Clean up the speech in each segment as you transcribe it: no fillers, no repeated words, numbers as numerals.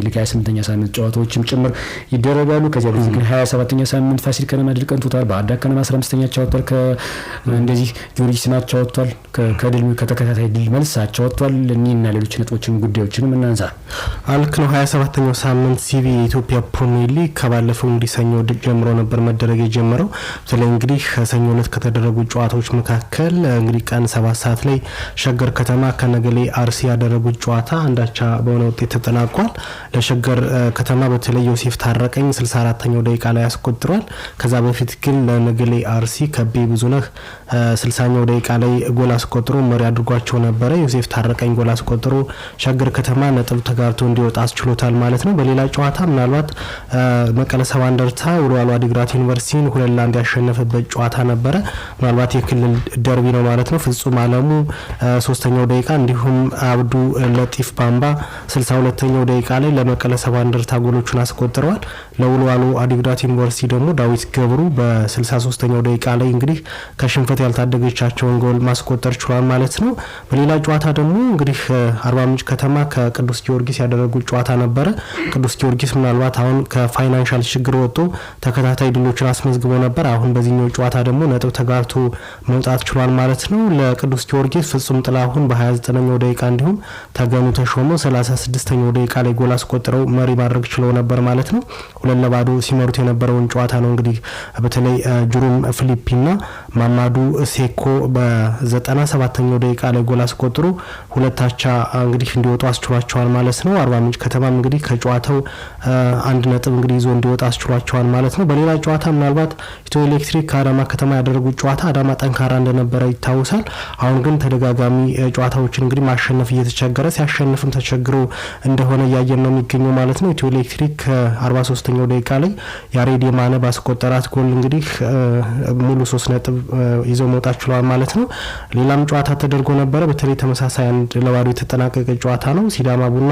ሊግ 28ኛ ሳምንት ጨዋታዎችም ጭምር ይደረጋሉ። ከዚያ በፊት ግን 27ኛ ሳምንት ፋሲል ከነማ ድል ቀንቶታል። ባህር ዳር ከነማ 15ኛ ቻውቷል። እንደዚህ ጊዮርጊስ ናቸው ወጥቷል። ከድል ከተከታታይ ድል መልስ አቻውቷል። እኒና ሌሎች ነጥቦችን ጉዳዮችንም እናንሳ። አልክ ነው 27ኛው ሳምንት ሲቢ የኢትዮጵያ ፕሪሚየር ሊግ ከባለፈው እንዲሰኞ ጀምሮ ነበር መደረግ የጀመረው። ስለዚህ እንግዲህ ሰኞ ዕለት ከተደረጉ ጨዋታዎች መካከል እንግዲህ ቀን 7 ሰዓት ላይ ሸገር ከተማ ከነገሌ አርሲ ያደረጉት ጨዋታ አንዳቻ በሆነ ውጤት ተጠናቋል። ለሸገር ከተማ በተለይ ዮሴፍ ታረቀኝ 64ኛው ደቂቃ ላይ ያስቆጥሯል። ከዛ በፊት ግን ለነገሌ አርሲ ከቤ ብዙነህ 60ኛው ደቂቃ ላይ ጎል አስቆጥሮ መሪ አድርጓቸው ነበር። ዮሴፍ ታረቀኝ ጎል አስቆጥሮ ሸገር ከተማ ነጥብ ተጋርቶ እንዲወጣ አስችሎታል ማለት ነው። በሌላ ጨዋታ ምናልባት መቀለ ሰባ እንደርታ ወልዋሎ አዲግራት ዩኒቨርሲቲን 2-1 ያሸነፈበት ጨዋታ ነበር። ምናልባት የክልል ደርቢ ነው ማለት ነው። ፍጹም አለሙ 3ኛው ደቂቃ እንዲሁም አብዱ ለጢፍ ባምባ 62ኛው ደቂቃ ላይ ለመቀለ ሰባ እንደርታ ጎሎቹን አስቆጥረዋል። ለወልዋሎ አዲግራት ዩኒቨርሲቲ ደግሞ ዳዊት ገብሩ በ63ኛው ደቂቃ ላይ እንግዲህ ከሽንፈት ያልታደገቻቸውን ጎል ማስቆጠር ችሏል ማለት ነው። በሌላ ጨዋታ ደግሞ እንግዲህ አርባ ምንጭ ከተማ ከቅዱስ ጊዮርጊስ ያደረጉት ጨዋታ ነበር። ቅዱስ ጊዮርጊስ ምናልባት አሁን ከፋይናንሻል ችግር ወጥቶ ተከታታይ ድሎችን አስመዝግቦ ነበር። አሁን በዚህኛው ጨዋታ ደግሞ ነጥብ ተጋርቶ መውጣት ችሏል ማለት ነው። ለቅዱስ ጊዮርጊስ ፍጹም ጥላሁን በ29ኛው ደቂቃ እንዲሁም ተገኑ ተሾመ 36ኛው ደቂቃ ላይ ጎል አስቆጥረው መሪ ማድረግ ችለው ነበር ማለት ነው። 2-0 ሲመሩት የነበረውን ጨዋታ ነው እንግዲህ በተለይ ጁሩም ፊሊፒና ማማዱ ሴኮ በ97ኛው ደቂቃ ላይ ጎል አስቆጥሮ ሁለታቻ እንግዲህ እንዲወጡ አስችሏቸዋል ማለት ነው። አርባ ምንጭ ከተማም እንግዲህ ከጨዋታው አንድ ነጥብ እንግዲህ ይዞ እንዲወጣ አስችሏቸዋል ማለት ነው። በሌላ ጨዋታ ምናልባት ኢትዮ ኤሌክትሪክ ከአዳማ ከተማ ያደረጉት ጨዋታ አዳማ ጠንካራ እንደነበረ ይታወሳል። አሁን ግን ተደጋጋሚ ጨዋታዎችን እንግዲህ ማሸነፍ እየተቸገረ ሲያሸንፍም ተቸግሮ እንደሆነ እያየን ነው የሚገኘው ማለት ነው። ኢትዮ ኤሌክትሪክ ከ43ኛው ደቂቃ ላይ ያሬድ የማነ ባስቆጠራት ጎል እንግዲህ ሙሉ 3 ነጥብ ይዘው መውጣት ችሏል ማለት ነው። ሌላም ጨዋታ ተደርጎ ነበረ። በተለይ ተመሳሳይ 1-0 የተጠናቀቀ ጨዋታ ነው። ሲዳማ ቡና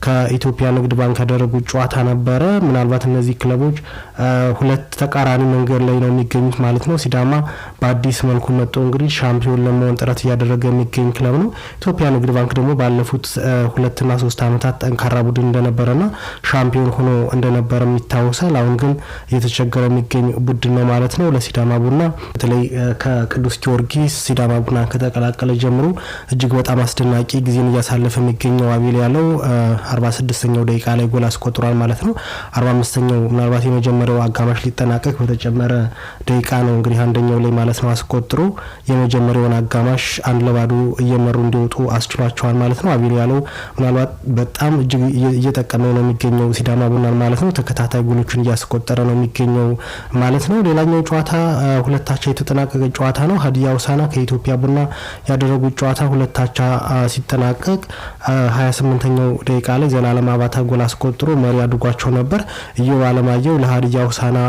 ከኢትዮጵያ ንግድ ባንክ ያደረጉት ጨዋታ ነበረ። ምናልባት እነዚህ ክለቦች ሁለት ተቃራኒ መንገድ ላይ ነው የሚገኙት ማለት ነው። ሲዳማ በአዲስ መልኩ መጥቶ እንግዲህ ሻምፒዮን ለመሆን ጥረት እያደረገ የሚገኝ ክለብ ነው። ኢትዮጵያ ንግድ ባንክ ደግሞ ባለፉት 2 እና 3 አመታት ጠንካራ ቡድን እንደነበረና ሻምፒዮን ሆኖ እንደነበረም ይታወሳል። አሁን ግን እየተቸገረ የሚገኝ ቡድን ነው ማለት ነው። ለሲዳማ ቡና በተለይ ከቅዱስ ጊዮርጊስ ሲዳማ ቡና ከተቀላቀለ ጀምሮ እጅግ በጣም አስደናቂ ጊዜን እያሳለፈ የሚገኘው አቤል ያለው 46ኛው ደቂቃ ላይ ጎል አስቆጥሯል ማለት ነው። 45ኛው ምናልባት የመጀመሪያው አጋማሽ ሊጠናቀቅ በተጨመረ ደቂቃ ነው እንግዲህ አንደኛው ላይ ማለት ነው አስቆጥሮ የመጀመሪያውን አጋማሽ 1-0 እየመሩ እንዲወጡ አስችሏቸዋል ማለት ነው። አቤል ያለው ምናልባት በጣም እጅግ እየጠቀመው ነው የሚገኘው ሲዳማ ቡናን ማለት ነው። ተከታታይ ጎሎችን እያስቆጠረ ነው የሚገኘው ማለት ነው። ሌላኛው ጨዋታ ሁለታቻ የተጠናቀቀ ጨዋታ ነው። ሀዲያ ሆሳዕና ከኢትዮጵያ ቡና ያደረጉት ጨዋታ ሁለታቻ ሲጠናቀቅ 28ኛው ደቂቃ ላይ ዘላለም አባታ ጎል አስቆጥሮ መሪ አድርጓቸው ነበር። ኢዮብ አለማየሁ ለሀዲያ ሆሳዕና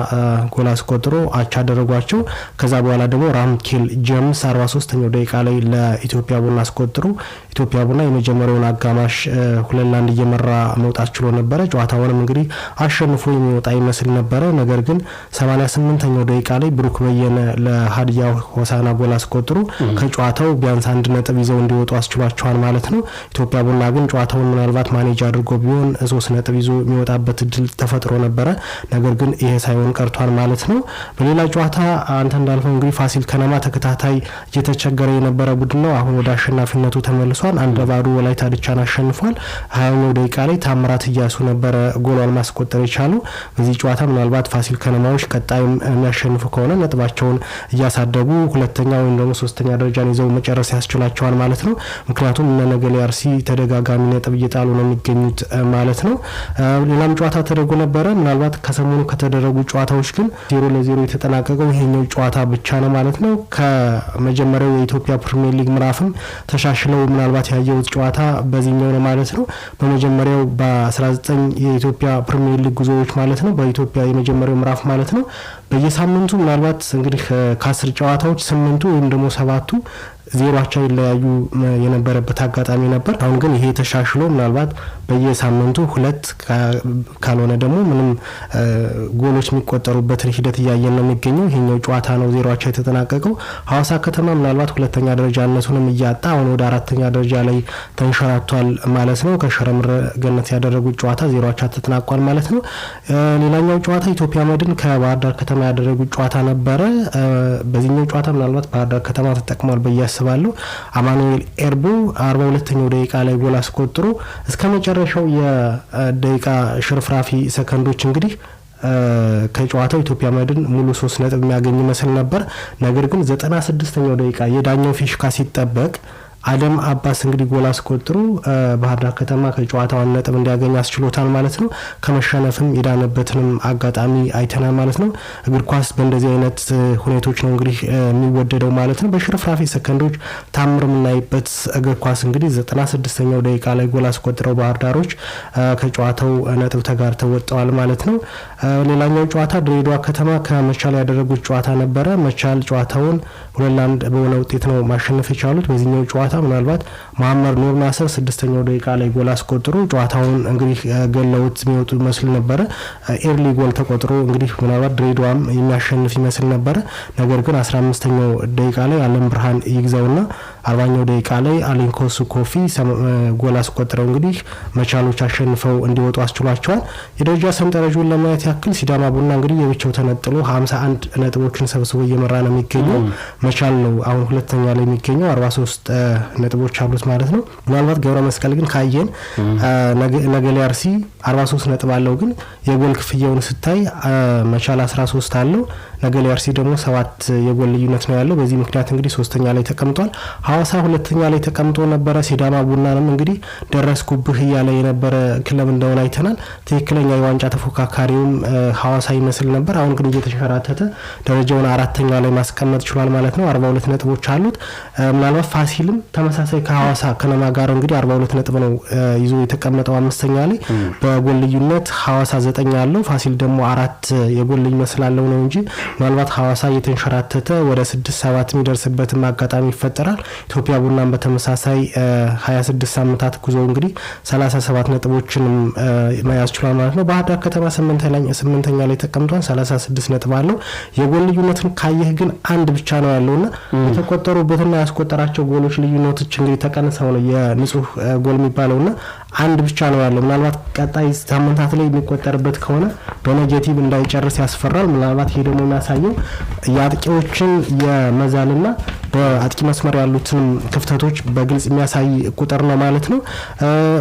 ጎል አስቆጥሮ አቻ አደረጓቸው። ከዛ በኋላ ደግሞ ራምኬል ጄምስ 43ኛው ደቂቃ ላይ ለኢትዮጵያ ቡና አስቆጥሮ ኢትዮጵያ ቡና የመጀመሪያውን አጋማሽ 2-1 እየመራ መውጣት ችሎ ነበረ። ጨዋታውንም እንግዲህ አሸንፎ የሚወጣ ይመስል ነበረ። ነገር ግን 88ኛው ደቂቃ ላይ ብሩክ በየነ ለሀዲያ ሆሳዕና ጎል አስቆጥሮ ከጨዋታው ቢያንስ 1 ነጥብ ይዘው እንዲወጡ አስችሏቸዋል ማለት ነው። ኢትዮጵያ ቡና ግን ጨዋታውን ምናልባት ማኔጅ አድርጎ ቢሆን 3 ነጥብ ይዞ የሚወጣበት እድል ተፈጥሮ ነበረ። ነገር ግን ይሄ ሳይሆን ቀርቷል ማለት ነው። በሌላ ጨዋታ አንተ እንዳልከው እንግዲህ ፋሲል ከነማ ተከታታይ እየተቸገረ የነበረ ቡድን ነው። አሁን ወደ አሸናፊነቱ ተመልሷል። 1-0 ወላይታ ድቻን አሸንፏል። 20ኛው ደቂቃ ላይ ታምራት እያሱ ነበረ ጎል ማስቆጠር የቻለው። በዚህ ጨዋታ ምናልባት ፋሲል ከነማዎች ቀጣይም የሚያሸንፉ ከሆነ ነጥባቸውን እያሳደጉ ሁለተኛ ወይም ደግሞ 3ኛ ደረጃን ይዘው መጨረስ ያስችላቸዋል ማለት ነው። ምክንያቱም ነገሌ አርሲ ተደጋጋሚ ነጥብ እየጣሉ ነው የሚገኙት ማለት ነው። ሌላም ጨዋታ ተደርጎ ነበረ። ምናልባት ከሰሞኑ ከተደረጉ ጨዋታዎች ግን 0-0 የተጠናቀቀው ይሄኛው ጨዋታ ብቻ ነው ማለት ነው። ከመጀመሪያው የኢትዮጵያ ፕሪሚየር ሊግ ምዕራፍም ተሻሽለው ምናልባት ያየው ጨዋታ በዚህኛው ነው ማለት ነው። በመጀመሪያው በ19 የኢትዮጵያ ፕሪሚየር ሊግ ጉዞዎች ማለት ነው በኢትዮጵያ የመጀመሪያው ምዕራፍ ማለት ነው በየሳምንቱ ምናልባት እንግዲህ ከ10 ጨዋታዎች 8ቱ ወይም ደግሞ 7ቱ ዜሯቸው ይለያዩ የነበረበት አጋጣሚ ነበር። አሁን ግን ይሄ ተሻሽሎ ምናልባት በየሳምንቱ ሁለት ካልሆነ ደግሞ ምንም ጎሎች የሚቆጠሩበትን ሂደት እያየን ነው የሚገኘው። ይሄኛው ጨዋታ ነው ዜሯቸው የተጠናቀቀው። ሐዋሳ ከተማ ምናልባት ሁለተኛ ደረጃነቱንም እያጣ አሁን ወደ አራተኛ ደረጃ ላይ ተንሸራቷል ማለት ነው። ከሸረምረ ገነት ያደረጉት ጨዋታ ዜሯቸው ተጠናቋል ማለት ነው። ሌላኛው ጨዋታ ኢትዮጵያ መድን ከባህር ዳር ከተማ ያደረጉት ጨዋታ ነበረ። በዚህኛው ጨዋታ ምናልባት ባህር ዳር ከተማ ተጠቅሟል በያስባለሁ። አማኑኤል ኤርቦ 42ኛው ደቂቃ ላይ ጎል አስቆጥሮ እስከ መጨረሻው የደቂቃ ሽርፍራፊ ሰከንዶች እንግዲህ ከጨዋታው ኢትዮጵያ መድን ሙሉ 3 ነጥብ የሚያገኝ መስል ነበር። ነገር ግን 96ኛው ደቂቃ የዳኛው ፊሽካ ሲጠበቅ አደም አባስ እንግዲህ ጎል አስቆጥሮ ባህር ዳር ከተማ ከጨዋታው ነጥብ እንዲያገኝ አስችሎታል ማለት ነው። ከመሸነፍም የዳነበትንም አጋጣሚ አይተናል ማለት ነው። እግር ኳስ በእንደዚህ አይነት ሁኔታዎች ነው እንግዲህ የሚወደደው ማለት ነው። በሽርፍራፊ ሰከንዶች ታምር የምናይበት እግር ኳስ እንግዲህ 96ኛው ደቂቃ ላይ ጎል አስቆጥረው ባህር ዳሮች ከጨዋታው ነጥብ ተጋርተው ወጥተዋል ማለት ነው። ሌላኛው ጨዋታ ድሬዳዋ ከተማ ከመቻል ያደረጉት ጨዋታ ነበረ። መቻል ጨዋታውን 2-1 በሆነ ውጤት ነው ማሸነፍ የቻሉት። በዚህኛው ጨዋታ ምናልባት መሐመድ ኑር ናስር 6ኛው ደቂቃ ላይ ጎል አስቆጥሮ ጨዋታውን እንግዲህ ገለውት የሚወጡ መስል ነበረ። ኤርሊ ጎል ተቆጥሮ እንግዲህ ምናልባት ድሬዳዋም የሚያሸንፍ ይመስል ነበረ። ነገር ግን 15ኛው ደቂቃ ላይ አለም ብርሃን ይግዛውና 40ኛው ደቂቃ ላይ አሊንኮስ ኮፊ ጎል አስቆጥረው እንግዲህ መቻሎች አሸንፈው እንዲወጡ አስችሏቸዋል። የደረጃ ሰንጠረዡን ለማየት ያክል ሲዳማ ቡና እንግዲህ የብቻው ተነጥሎ 51 ነጥቦችን ሰብስቦ እየመራ ነው የሚገኘው። መቻል ነው አሁን ሁለተኛ ላይ የሚገኘው 43 ነጥቦች አሉት ማለት ነው። ምናልባት ገብረ መስቀል ግን ካየን ነገሌ አርሲ 43 ነጥብ አለው። ግን የጎል ክፍያውን ስታይ መቻል 13 አለው፣ ነገሌ አርሲ ደግሞ 7 የጎል ልዩነት ነው ያለው። በዚህ ምክንያት እንግዲህ ሶስተኛ ላይ ተቀምጧል። ሐዋሳ ሁለተኛ ላይ ተቀምጦ ነበረ። ሲዳማ ቡናንም እንግዲህ ደረስኩብህ እያለ የነበረ ክለብ እንደሆነ አይተናል። ትክክለኛ የዋንጫ ተፎካካሪውም ሐዋሳ ይመስል ነበር። አሁን ግን እየተሸራተተ ደረጃውን አራተኛ ላይ ማስቀመጥ ችሏል ማለት ነው። 42 ነጥቦች አሉት። ምናልባት ፋሲልም ተመሳሳይ ከሐዋሳ ከነማ ጋር እንግዲህ 42 ነጥብ ነው ይዞ የተቀመጠው አምስተኛ ላይ። በጎል ልዩነት ሐዋሳ 9 ያለው ፋሲል ደግሞ 4 የጎል ልዩነት ስላለው ነው እንጂ ምናልባት ሐዋሳ እየተንሸራተተ ወደ 6-7 የሚደርስበትም አጋጣሚ ይፈጠራል። ኢትዮጵያ ቡናን በተመሳሳይ 26 ሳምንታት ጉዞ እንግዲህ 37 ነጥቦችን መያዝ ችሏል ማለት ነው። ባህር ዳር ከተማ 8ኛ ላይ ተቀምጧል፣ 36 ነጥብ አለው። የጎል ልዩነትን ካየህ ግን አንድ ብቻ ነው ያለውና የተቆጠሩበትና ያስቆጠራቸው ጎሎች ልዩነቶች እንግዲህ ተቀንሰው ነው የንጹህ ጎል የሚባለውና አንድ ብቻ ነው ያለው። ምናልባት ቀጣይ ሳምንታት ላይ የሚቆጠርበት ከሆነ በኔጌቲቭ እንዳይጨርስ ያስፈራል። ምናልባት ይሄ ደግሞ የሚያሳየው የአጥቂዎችን የመዛልና በአጥቂ መስመር ያሉትን ክፍተቶች በግልጽ የሚያሳይ ቁጥር ነው ማለት ነው።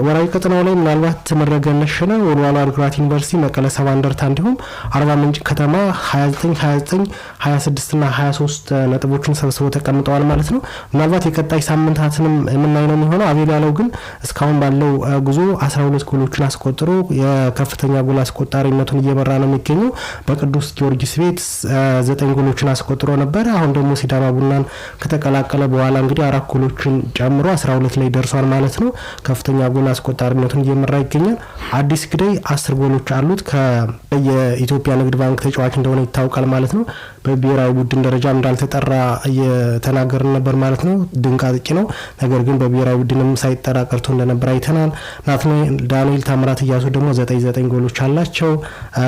ወራዊ ቀጠናው ላይ ምናልባት ተመረገነሽና ወልዋሎ ዓዲግራት ዩኒቨርሲቲ፣ መቀለ ሰባ እንደርታ እንዲሁም አርባ ምንጭ ከተማ 29 26 እና 23 ነጥቦችን ሰብስበው ተቀምጠዋል ማለት ነው። ምናልባት የቀጣይ ሳምንታትንም የምናይ ነው የሚሆነው። አቤል ያለው ግን እስካሁን ባለው ጉዞ 12 ጎሎችን አስቆጥሮ የከፍተኛ ጎል አስቆጣሪነቱን እየመራ ነው የሚገኘው። በቅዱስ ጊዮርጊስ ቤት 9 ጎሎችን አስቆጥሮ ነበር። አሁን ደግሞ ሲዳማ ቡናን ከተቀላቀለ በኋላ እንግዲህ 4 ጎሎችን ጨምሮ 12 ላይ ደርሷል ማለት ነው። ከፍተኛ ጎል አስቆጣሪነቱን እየመራ ይገኛል። አዲስ ግዳይ 10 ጎሎች አሉት። የኢትዮጵያ ንግድ ባንክ ተጫዋች እንደሆነ ይታወቃል ማለት ነው። በብሔራዊ ቡድን ደረጃ እንዳልተጠራ እየተናገርን ነበር ማለት ነው። ድንቅ አጥቂ ነው። ነገር ግን በብሔራዊ ቡድንም ሳይጠራ ቀርቶ እንደነበር አይተናል። ዳንኤል ታምራት እያሱ ደግሞ 9 ጎሎች አላቸው።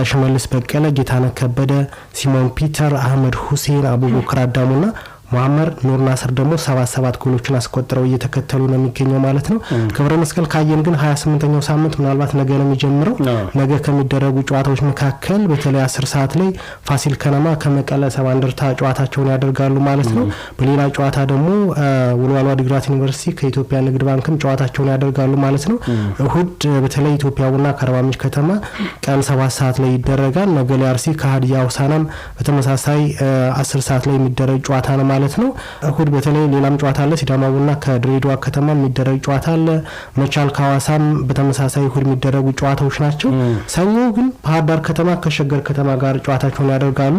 ሽመልስ በቀለ፣ ጌታነህ ከበደ፣ ሲሞን ፒተር፣ አህመድ ሁሴን፣ አቡበክር አዳሙና መሐመድ ኑር ናስር ደግሞ 77 ጎሎችን አስቆጥረው እየተከተሉ ነው የሚገኘው ማለት ነው። ገብረ መስቀል ካየን ግን 28ኛው ሳምንት ምናልባት ነገ ነው የሚጀምረው። ነገ ከሚደረጉ ጨዋታዎች መካከል በተለይ 10 ሰዓት ላይ ፋሲል ከነማ ከመቀለ ሰባ እንደርታ ጨዋታቸውን ያደርጋሉ ማለት ነው። በሌላ ጨዋታ ደግሞ ወልዋሎ ዓዲግራት ዩኒቨርሲቲ ከኢትዮጵያ ንግድ ባንክም ጨዋታቸውን ያደርጋሉ ማለት ነው። እሁድ በተለይ ኢትዮጵያ ቡና ከአርባ ምንጭ ከተማ ቀን 7 ሰዓት ላይ ይደረጋል። ነገሌ አርሲ ከሀዲያ ሆሳዕናም በተመሳሳይ 10 ሰዓት ላይ የሚደረግ ጨዋታ ነው ማለት ነው። እሁድ በተለይ ሌላም ጨዋታ አለ። ሲዳማ ቡና ከድሬዳዋ ከተማ የሚደረግ ጨዋታ አለ። መቻል ከሐዋሳም በተመሳሳይ እሁድ የሚደረጉ ጨዋታዎች ናቸው። ሰኞ ግን ባህር ዳር ከተማ ከሸገር ከተማ ጋር ጨዋታቸውን ያደርጋሉ።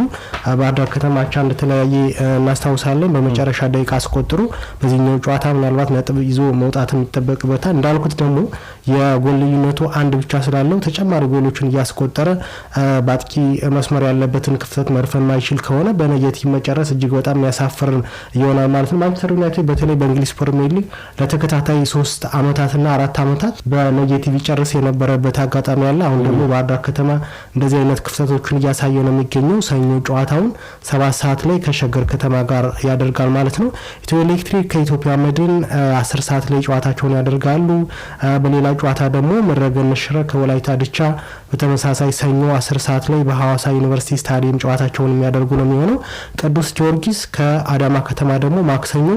ባህር ዳር ከተማ አቻ እንደተለያየ እናስታውሳለን። በመጨረሻ ደቂቃ አስቆጥሩ በዚህኛው ጨዋታ ምናልባት ነጥብ ይዞ መውጣት የሚጠበቅበታል። እንዳልኩት ደግሞ የጎል ልዩነቱ አንድ ብቻ ስላለው ተጨማሪ ጎሎችን እያስቆጠረ በአጥቂ መስመር ያለበትን ክፍተት መድፈን ማይችል ከሆነ በኔጌቲቭ መጨረስ እጅግ በጣም የሚያሳፍር ይሆናል ማለት ነው። ማንቸስተር ዩናይትድ በተለይ በእንግሊዝ ፕሪሚየር ሊግ ለተከታታይ 3 አመታትና 4 አመታት በኔጌቲቭ ይጨርስ የነበረበት አጋጣሚ አለ። አሁን ደግሞ ባህር ዳር ከተማ እንደዚህ አይነት ክፍተቶችን እያሳየ ነው የሚገኘው። ሰኞ ጨዋታውን 7 ሰዓት ላይ ከሸገር ከተማ ጋር ያደርጋል ማለት ነው። ኢትዮ ኤሌክትሪክ ከኢትዮጵያ መድን 10 ሰዓት ላይ ጨዋታቸውን ያደርጋሉ። በሌላ ጨዋታ ደግሞ መረገን ሽረ ከወላይታ ድቻ በተመሳሳይ ሰኞ 10 ሰዓት ላይ በሐዋሳ ዩኒቨርሲቲ ስታዲየም ጨዋታቸውን የሚያደርጉ ነው የሚሆነው። ቅዱስ ጊዮርጊስ ከአዳማ ከተማ ደግሞ ማክሰኞ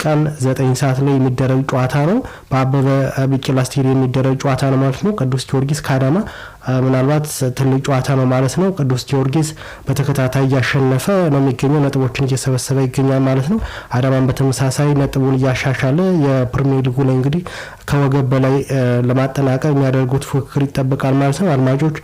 ቀን 9 ሰዓት ላይ የሚደረግ ጨዋታ ነው። በአበበ ቢቂላ ስታዲየም የሚደረግ ጨዋታ ነው ማለት ነው። ቅዱስ ጊዮርጊስ ከአዳማ ምናልባት ትልቅ ጨዋታ ነው ማለት ነው። ቅዱስ ጊዮርጊስ በተከታታይ እያሸነፈ ነው የሚገኘው፣ ነጥቦችን እየሰበሰበ ይገኛል ማለት ነው። አዳማን በተመሳሳይ ነጥቡን እያሻሻለ የፕሪሚየር ሊጉ ላይ እንግዲህ ከወገብ በላይ ለማጠናቀቅ የሚያደርጉት ፉክክር ይጠበቃል ማለት ነው። አድማጮች